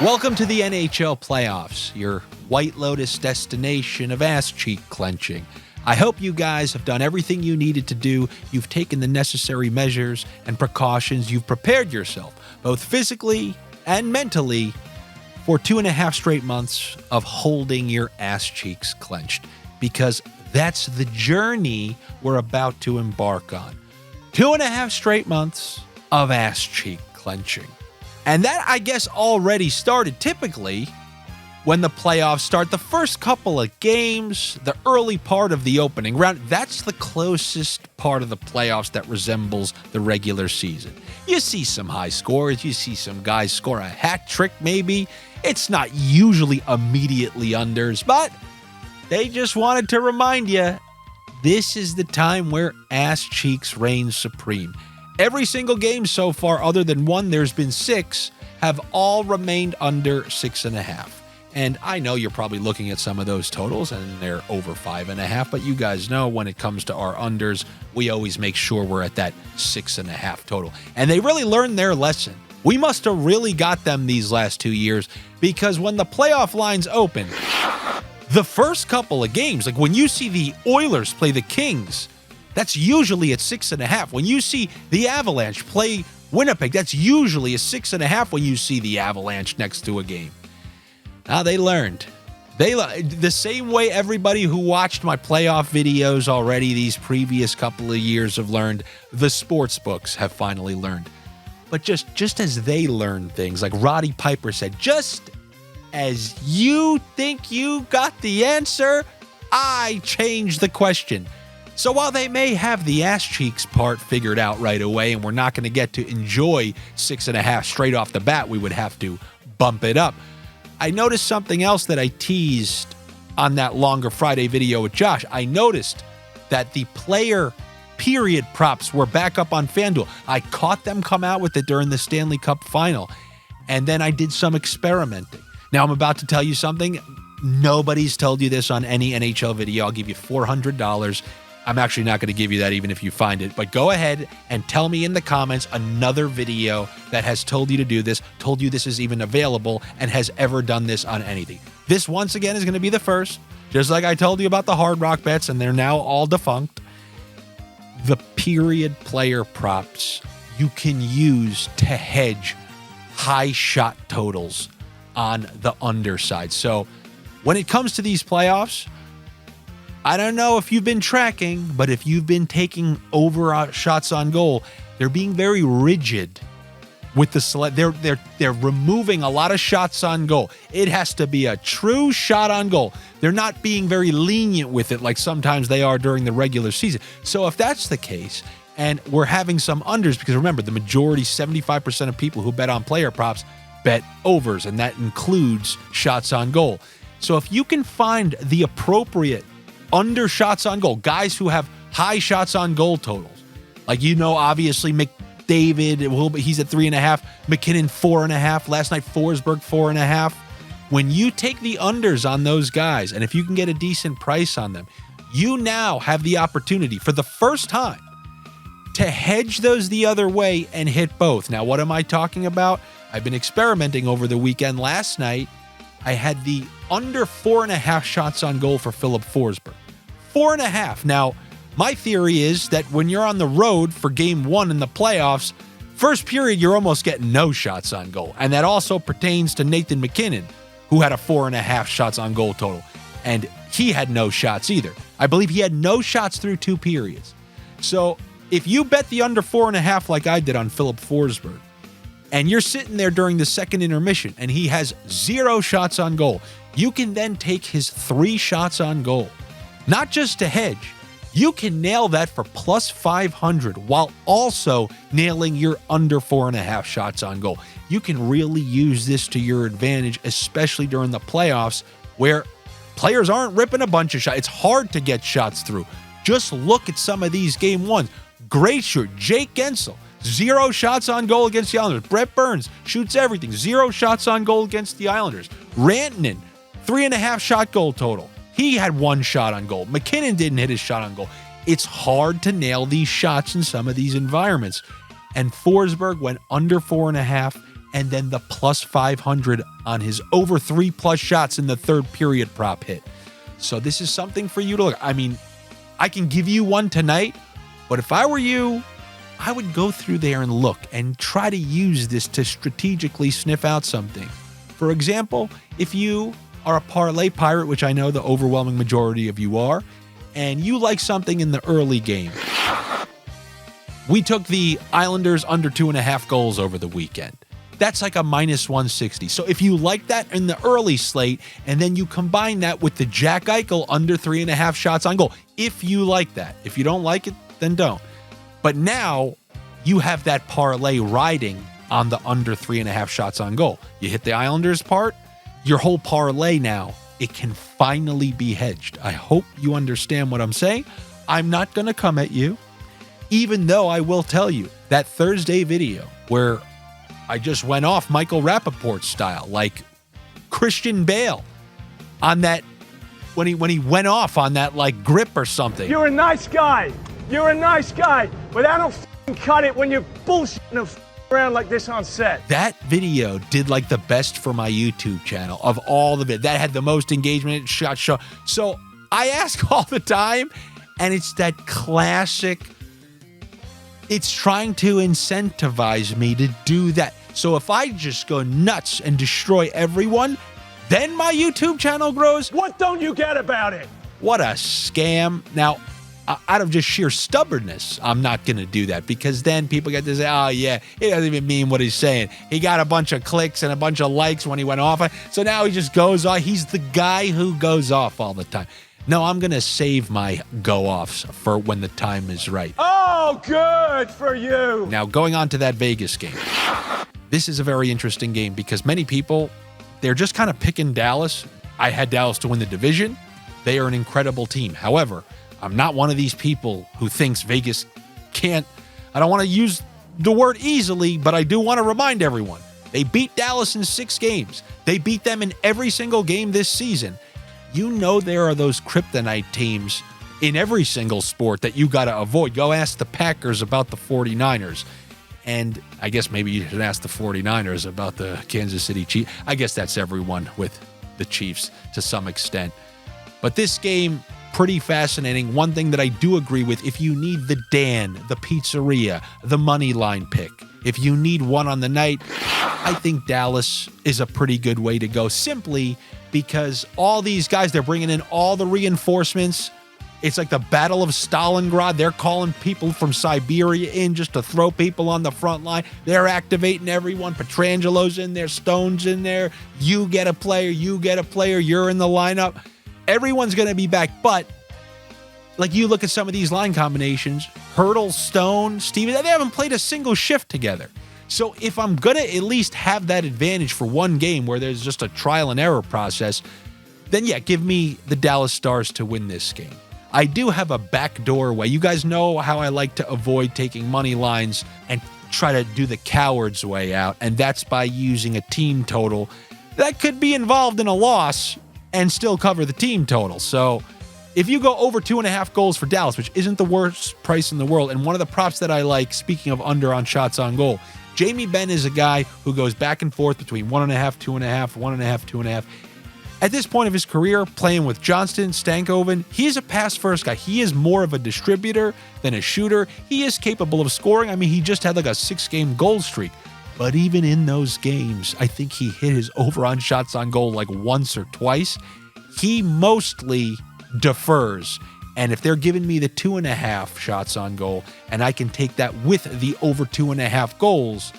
Welcome to the NHL playoffs, your White Lotus destination of ass cheek clenching. I hope you guys have done everything you needed to do. You've taken the necessary measures and precautions. You've prepared yourself, both physically and mentally, for 2.5 straight months of holding your ass cheeks clenched. Because that's the journey we're about to embark on. 2.5 straight months of ass cheek clenching. And that, I guess, already started. Typically, when the playoffs start, the first couple of games, the early part of the opening round, that's the closest part of the playoffs that resembles the regular season. You see some high scores. You see some guys score a hat trick, maybe. It's not usually immediately unders, but they just wanted to remind you, this is the time where ass cheeks reign supreme. Every single game so far, other than one, there's been 6, have all remained under 6.5. And I know you're probably looking at some of those totals and they're over 5.5, but you guys know when it comes to our unders, we always make sure we're at that 6.5 total. And they really learned their lesson. We must have really got them these last 2 years, because when the playoff lines open, the first couple of games, like when you see the Oilers play the Kings, that's usually at 6.5. When you see the Avalanche play Winnipeg, that's usually a 6.5 when you see the Avalanche next to a game. Now they learned. The same way everybody who watched my playoff videos already these previous couple of years have learned, the sports books have finally learned. But just as they learn things, like Roddy Piper said, just as you think you got the answer, I changed the question. So while they may have the ass cheeks part figured out right away, and we're not going to get to enjoy 6.5 straight off the bat, we would have to bump it up. I noticed something else that I teased on that longer Friday video with Josh. I noticed that the player period props were back up on Fanduel. I caught them come out with it during the Stanley Cup final, and then I did some experimenting. Now I'm about to tell you something. Nobody's told you this on any NHL video. I'll give you $400. I'm actually not going to give you that even if you find it, but go ahead and tell me in the comments another video that has told you to do this, told you this is even available, and has ever done this on anything. This, once again, is going to be the first, just like I told you about the Hard Rock bets, and they're now all defunct. The period player props you can use to hedge high shot totals on the underside. So when it comes to these playoffs, I don't know if you've been tracking, but if you've been taking over shots on goal, they're being very rigid with the select. They're removing a lot of shots on goal. It has to be a true shot on goal. They're not being very lenient with it like sometimes they are during the regular season. So if that's the case, and we're having some unders, because remember, the majority, 75% of people who bet on player props bet overs, and that includes shots on goal. So if you can find the appropriate under shots on goal, guys who have high shots on goal totals, like, obviously McDavid, he's at 3.5, McKinnon 4.5, last night Forsberg 4.5. When you take the unders on those guys, and if you can get a decent price on them, you now have the opportunity for the first time to hedge those the other way and hit both. Now, what am I talking about? I've been experimenting over the weekend. Last night, I had the under 4.5 shots on goal for Philip Forsberg. 4.5. Now, my theory is that when you're on the road for game 1 in the playoffs, first period, you're almost getting no shots on goal. And that also pertains to Nathan McKinnon, who had a 4.5 shots on goal total. And he had no shots either. I believe he had no shots through 2 periods. So if you bet the under 4.5 like I did on Philip Forsberg, and you're sitting there during the second intermission, and he has 0 shots on goal, you can then take his 3 shots on goal. Not just to hedge, you can nail that for plus 500 while also nailing your under 4.5 shots on goal. You can really use this to your advantage, especially during the playoffs where players aren't ripping a bunch of shots. It's hard to get shots through. Just look at some of these game 1s. Great shoot. Jake Gensel, 0 shots on goal against the Islanders. Brett Burns shoots everything. 0 shots on goal against the Islanders. Rantanen, 3.5 shot goal total. He had 1 shot on goal. McKinnon didn't hit his shot on goal. It's hard to nail these shots in some of these environments. And Forsberg went under 4.5 and then the plus 500 on his over 3+ shots in the third period prop hit. So this is something for you to look. I mean, I can give you one tonight, but if I were you, I would go through there and look and try to use this to strategically sniff out something. For example, if you are a parlay pirate, which I know the overwhelming majority of you are, and you like something in the early game. We took the Islanders under 2.5 goals over the weekend. That's like a minus 160. So if you like that in the early slate, and then you combine that with the Jack Eichel under 3.5 shots on goal, if you like that. If you don't like it, then don't. But now you have that parlay riding on the under 3.5 shots on goal. You hit the Islanders part, your whole parlay now, it can finally be hedged. I hope you understand what I'm saying. I'm not going to come at you, even though I will tell you that Thursday video where I just went off Michael Rappaport style, like Christian Bale on that, when he went off on that like grip or something. You're a nice guy. You're a nice guy, but I don't cut it when you're bullshitting around like this on set. That video did like the best for my YouTube channel of all the videos. That had the most engagement, shot show. So I ask all the time, and it's that classic, it's trying to incentivize me to do that. So if I just go nuts and destroy everyone, then my YouTube channel grows. What don't you get about it? What a scam. Now, out of just sheer stubbornness, I'm not going to do that, because then people get to say, oh, yeah, he doesn't even mean what he's saying. He got a bunch of clicks and a bunch of likes when he went off. So now he just goes off. He's the guy who goes off all the time. No, I'm going to save my go-offs for when the time is right. Oh, good for you. Now, going on to that Vegas game. This is a very interesting game because many people, they're just kind of picking Dallas. I had Dallas to win the division. They are an incredible team. However, I'm not one of these people who thinks Vegas can't. I don't want to use the word easily, but I do want to remind everyone. They beat Dallas in 6 games. They beat them in every single game this season. You know there are those kryptonite teams in every single sport that you got to avoid. Go ask the Packers about the 49ers. And I guess maybe you should ask the 49ers about the Kansas City Chiefs. I guess that's everyone with the Chiefs to some extent. But this game, pretty fascinating. One thing that I do agree with, if you need the Dan, the pizzeria, the money line pick, if you need one on the night, I think Dallas is a pretty good way to go, simply because all these guys, they're bringing in all the reinforcements. It's like the Battle of Stalingrad. They're calling people from Siberia in just to throw people on the front line. They're activating everyone. Petrangelo's in there. Stone's in there. You get a player. You're in the lineup. Everyone's going to be back. But like you look at some of these line combinations, Hurdle, Stone, Steven, they haven't played a single shift together. So if I'm going to at least have that advantage for one game where there's just a trial and error process, then yeah, give me the Dallas Stars to win this game. I do have a backdoor way. You guys know how I like to avoid taking money lines and try to do the coward's way out, and that's by using a team total that could be involved in a loss and still cover the team total. So if you go over 2.5 goals for Dallas, which isn't the worst price in the world, and one of the props that I like, speaking of under on shots on goal, Jamie Benn is a guy who goes back and forth between 1.5, 2.5, 1.5, 2.5. At this point of his career, playing with Johnston, Stankoven, he is a pass-first guy. He is more of a distributor than a shooter. He is capable of scoring. I mean, he just had like a 6-game goal streak. But even in those games, I think he hit his over on shots on goal like once or twice. He mostly defers. And if they're giving me the 2.5 shots on goal, and I can take that with the over 2.5 goals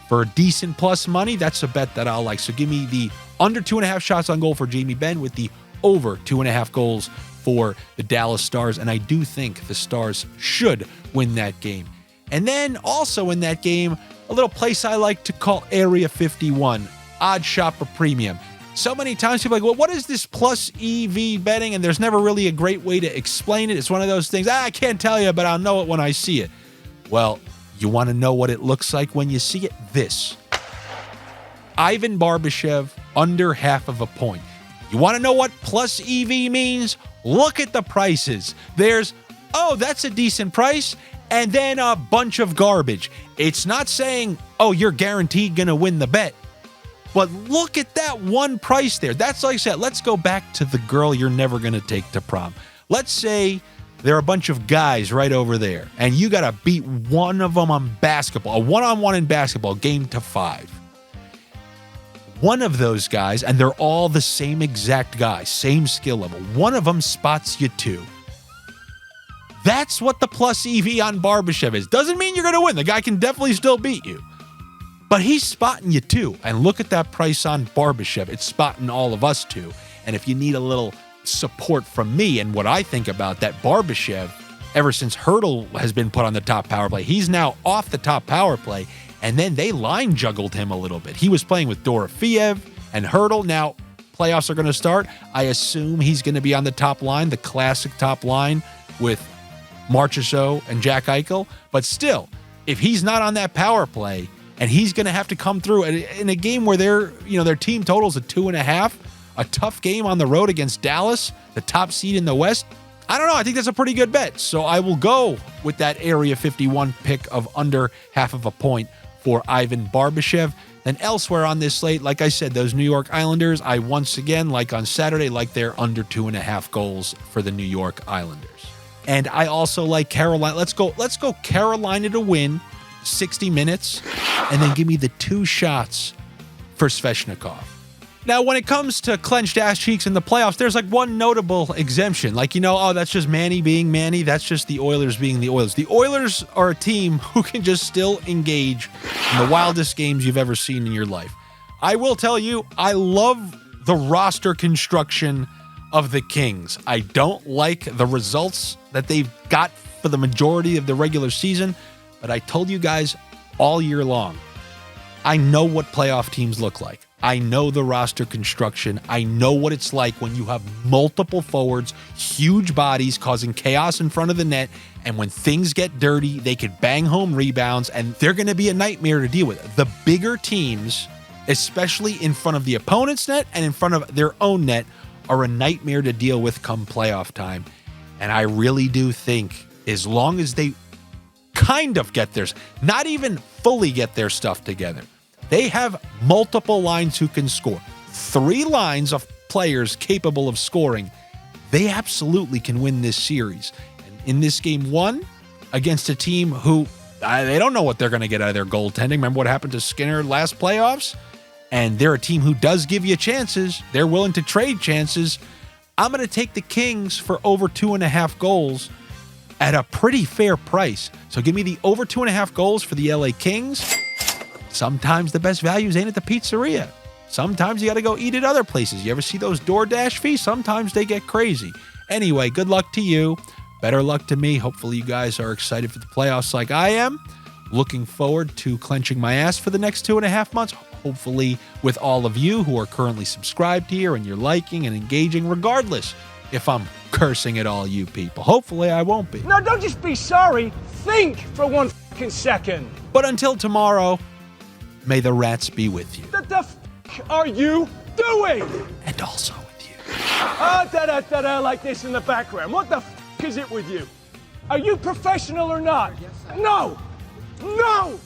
for decent plus money, that's a bet that I'll like. So give me the under 2.5 shots on goal for Jamie Benn with the over 2.5 goals for the Dallas Stars. And I do think the Stars should win that game. And then also in that game, a little place I like to call Area 51, Odd Shopper Premium. So many times people are like, well, what is this plus EV betting? And there's never really a great way to explain it. It's one of those things, I can't tell you, but I'll know it when I see it. Well, you want to know what it looks like when you see it? This. Ivan Barbashev under half of a point. You want to know what plus EV means? Look at the prices. There's, oh, that's a decent price. and then a bunch of garbage. It's not saying, oh, you're guaranteed going to win the bet. But look at that one price there. That's like I said, let's go back to the girl you're never going to take to prom. Let's say there are a bunch of guys right over there, and you got to beat one of them on basketball, a one-on-one in basketball, game to 5. One of those guys, and they're all the same exact guy, same skill level. One of them spots you 2. That's what the plus EV on Barbashev is. Doesn't mean you're going to win. The guy can definitely still beat you. But he's spotting you 2. And look at that price on Barbashev. It's spotting all of us 2. And if you need a little support from me and what I think about that, Barbashev, ever since Hurdle has been put on the top power play, he's now off the top power play. And then they line juggled him a little bit. He was playing with Dorofeev and Hurdle. Now playoffs are going to start. I assume he's going to be on the top line, the classic top line with Marchessault and Jack Eichel. But still, if he's not on that power play and he's going to have to come through in a game where their team totals a 2.5, a tough game on the road against Dallas, the top seed in the West, I don't know. I think that's a pretty good bet. So I will go with that Area 51 pick of under half of a point for Ivan Barbashev. Then elsewhere on this slate, like I said, those New York Islanders, I once again, like on Saturday, like they're under 2.5 goals for the New York Islanders. And I also like Carolina. Let's go Carolina to win 60 minutes, and then give me the 2 shots for Svechnikov. Now, when it comes to clenched ass cheeks in the playoffs, there's like one notable exemption. Like, that's just Manny being Manny. That's just the Oilers being the Oilers. The Oilers are a team who can just still engage in the wildest games you've ever seen in your life. I will tell you, I love the roster construction of the Kings. I don't like the results that they've got for the majority of the regular season, but I told you guys all year long, I know what playoff teams look like. I know the roster construction. I know what it's like when you have multiple forwards, huge bodies causing chaos in front of the net. And when things get dirty, they could bang home rebounds, and they're going to be a nightmare to deal with. The bigger teams, especially in front of the opponent's net and in front of their own net, are a nightmare to deal with come playoff time. And I really do think as long as they kind of get theirs, not even fully get their stuff together, they have multiple lines who can score. 3 lines of players capable of scoring. They absolutely can win this series. And in this game 1, against a team who they don't know what they're going to get out of their goaltending. Remember what happened to Skinner last playoffs? And they're a team who does give you chances. They're willing to trade chances. I'm going to take the Kings for over 2.5 goals at a pretty fair price. So give me the over 2.5 goals for the LA Kings. Sometimes the best values ain't at the pizzeria. Sometimes you got to go eat at other places. You ever see those DoorDash fees? Sometimes they get crazy. Anyway, good luck to you. Better luck to me. Hopefully you guys are excited for the playoffs like I am. Looking forward to clenching my ass for the next 2.5 months. Hopefully with all of you who are currently subscribed here and you're liking and engaging, regardless if I'm cursing at all you people. Hopefully I won't be. No, don't just be sorry. Think for 1 fucking second. But until tomorrow, may the rats be with you. What the f are you doing? And also with you. Da-da-da-da like this in the background. What the f is it with you? Are you professional or not? No! No!